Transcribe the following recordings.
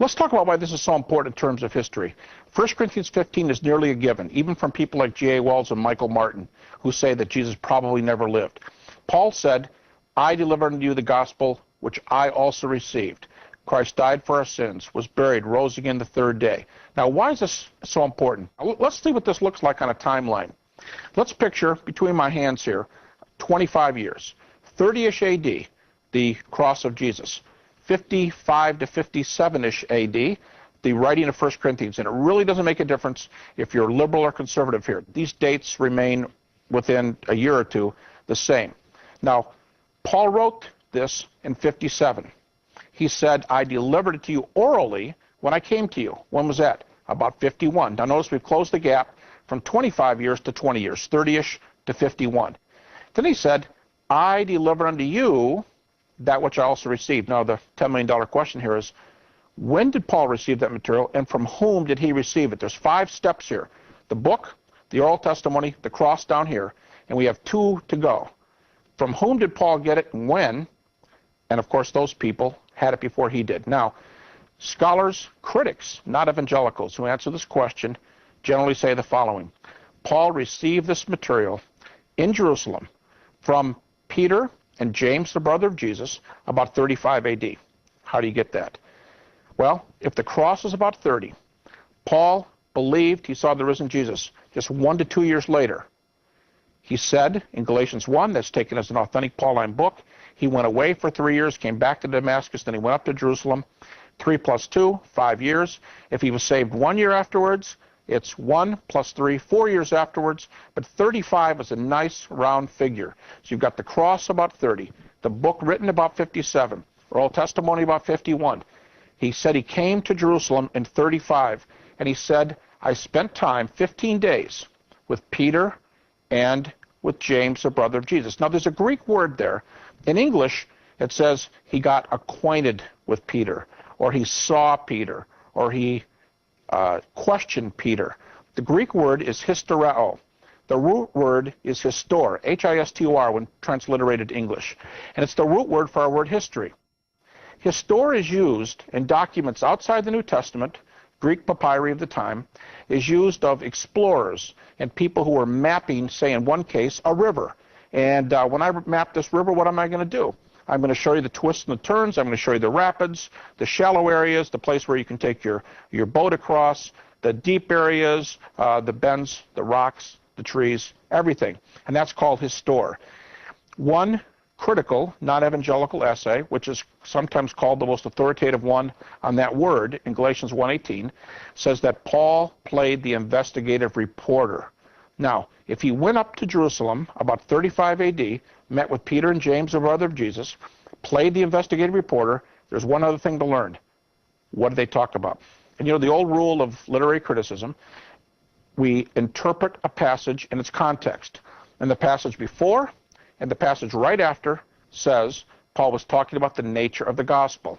Let's talk about why this is so important in terms of history. 1 Corinthians 15 is nearly a given, even from people like G.A. Wells and Michael Martin, who say that Jesus probably never lived. Paul said, I delivered unto you the gospel which I also received. Christ died for our sins, was buried, rose again the third day. Now, why is this so important? Let's see what this looks like on a timeline. Let's picture, between my hands here, 25 years. 30-ish A.D., the cross of Jesus. 55 to 57-ish A.D., the writing of 1 Corinthians. And it really doesn't make a difference if you're liberal or conservative here. These dates remain within a year or two the same. Now, Paul wrote this in 57. He said, I delivered it to you orally when I came to you. When was that? About 51. Now notice we've closed the gap from 25 years to 20 years, 30-ish to 51. Then he said, I deliver unto you that which I also received. Now the $10 million question here is, when did Paul receive that material and from whom did he receive it? There's 5 steps here. The book, the oral testimony, the cross down here, and we have 2 to go. From whom did Paul get it and when? And of course those people had it before he did. Now, scholars, critics, not evangelicals, who answer this question generally say the following. Paul received this material in Jerusalem from Peter and James, the brother of Jesus, about 35 A.D. How do you get that? Well, if the cross is about 30, Paul believed he saw the risen Jesus just 1 to 2 years later. He said in Galatians 1, that's taken as an authentic Pauline book, he went away for 3 years, came back to Damascus, then he went up to Jerusalem. 3 plus 2, 5 years. If he was saved 1 year afterwards, it's 1 plus 3, 4 years afterwards. But 35 is a nice round figure. So you've got the cross about 30, the book written about 57, oral testimony about 51. He said he came to Jerusalem in 35, and he said, I spent time, 15 days, with Peter and with James, the brother of Jesus. Now, there's a Greek word there. In English, it says he got acquainted with Peter, or he saw Peter, or he questioned Peter. The Greek word is historeo. The root word is histor, H-I-S-T-O-R, when transliterated to English. And it's the root word for our word history. Histor is used in documents outside the New Testament, Greek papyri of the time, is used of explorers and people who were mapping, say in one case, a river. And when I map this river, what am I going to do? I'm going to show you the twists and the turns. I'm going to show you the rapids, the shallow areas, the place where you can take your boat across, the deep areas, the bends, the rocks, the trees, everything. And that's called histor. One critical, non-evangelical essay, which is sometimes called the most authoritative one on that word, in Galatians 1:18, says that Paul played the investigative reporter. Now, if he went up to Jerusalem about 35 A.D., met with Peter and James, the brother of Jesus, played the investigative reporter, there's one other thing to learn. What did they talk about? And you know, the old rule of literary criticism, we interpret a passage in its context. And the passage before and the passage right after says Paul was talking about the nature of the gospel.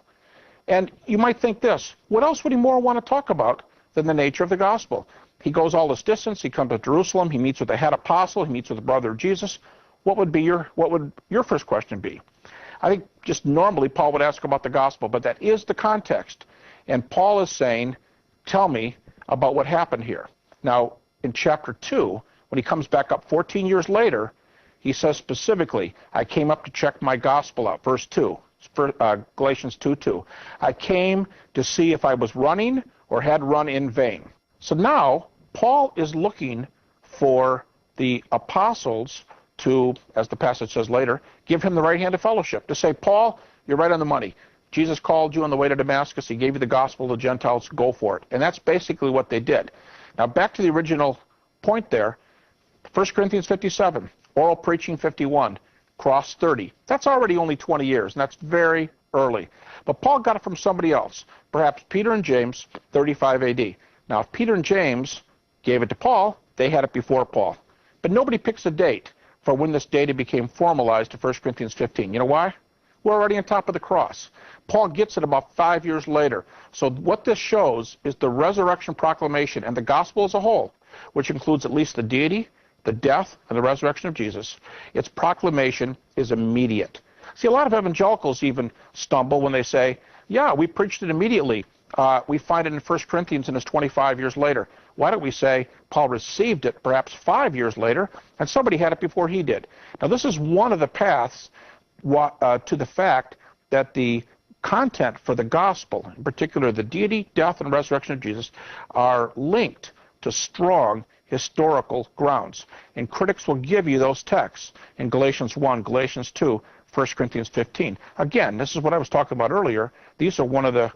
And you might think this, what else would he more want to talk about than the nature of the gospel? He goes all this distance, he comes to Jerusalem, he meets with the head apostle, he meets with the brother of Jesus. What would your first question be? I think just normally Paul would ask about the gospel, but that is the context. And Paul is saying, tell me about what happened here. Now, in chapter 2, when he comes back up 14 years later, he says specifically, I came up to check my gospel out, verse 2, Galatians 2:2. I came to see if I was running or had run in vain. So now, Paul is looking for the apostles to, as the passage says later, give him the right hand of fellowship, to say, Paul, you're right on the money. Jesus called you on the way to Damascus. He gave you the gospel to Gentiles. Go for it. And that's basically what they did. Now, back to the original point there, 1 Corinthians 57, oral preaching 51, cross 30. That's already only 20 years, and that's very early. But Paul got it from somebody else, perhaps Peter and James, 35 A.D. Now, if Peter and James gave it to Paul, they had it before Paul. But nobody picks a date for when this data became formalized to 1 Corinthians 15. You know why? We're already on top of the cross. Paul gets it about 5 years later. So what this shows is the resurrection proclamation and the gospel as a whole, which includes at least the deity, the death, and the resurrection of Jesus. Its proclamation is immediate. See, a lot of evangelicals even stumble when they say, yeah, we preached it immediately. We find it in 1 Corinthians and it's 25 years later. Why don't we say Paul received it perhaps 5 years later and somebody had it before he did? Now, this is one of the paths to the fact that the content for the gospel, in particular the deity, death, and resurrection of Jesus, are linked to strong historical grounds. And critics will give you those texts in Galatians 1, Galatians 2, 1 Corinthians 15. Again, this is what I was talking about earlier. These are one of the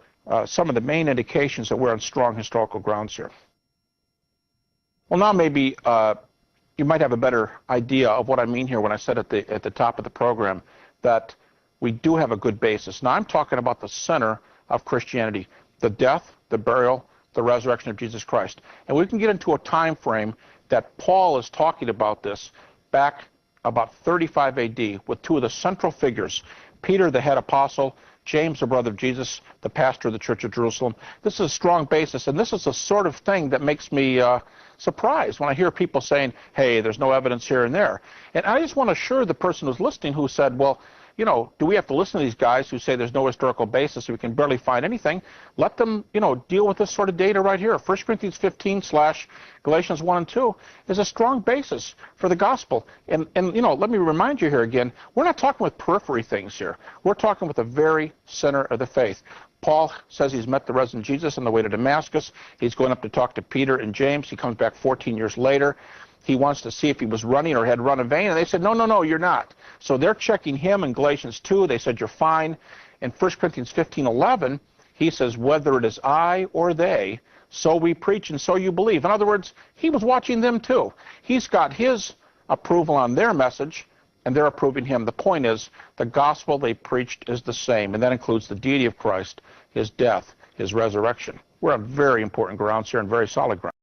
some of the main indications that we're on strong historical grounds here. Well, now maybe you might have a better idea of what I mean here when I said at the top of the program that we do have a good basis. Now, I'm talking about the center of Christianity, the death, the burial, the resurrection of Jesus Christ. And we can get into a time frame that Paul is talking about this back about 35 AD with two of the central figures, Peter, the head apostle, James, the brother of Jesus, the pastor of the Church of Jerusalem. This is a strong basis, and this is the sort of thing that makes me surprised when I hear people saying, hey, there's no evidence here and there. And I just want to assure the person who's listening who said, well, you know, do we have to listen to these guys who say there's no historical basis, so we can barely find anything? Let them, you know, deal with this sort of data right here. 1 Corinthians 15 / Galatians 1 and 2 is a strong basis for the gospel. And you know, let me remind you here again, we're not talking with periphery things here. We're talking with the very center of the faith. Paul says he's met the risen Jesus on the way to Damascus. He's going up to talk to Peter and James. He comes back 14 years later. He wants to see if he was running or had run in vain, and they said, no, you're not. So they're checking him in Galatians 2. They said, you're fine. In 1 Corinthians 15:11, he says, whether it is I or they, so we preach and so you believe. In other words, he was watching them too. He's got his approval on their message, and they're approving him. The point is, the gospel they preached is the same, and that includes the deity of Christ, his death, his resurrection. We're on very important grounds here and very solid ground.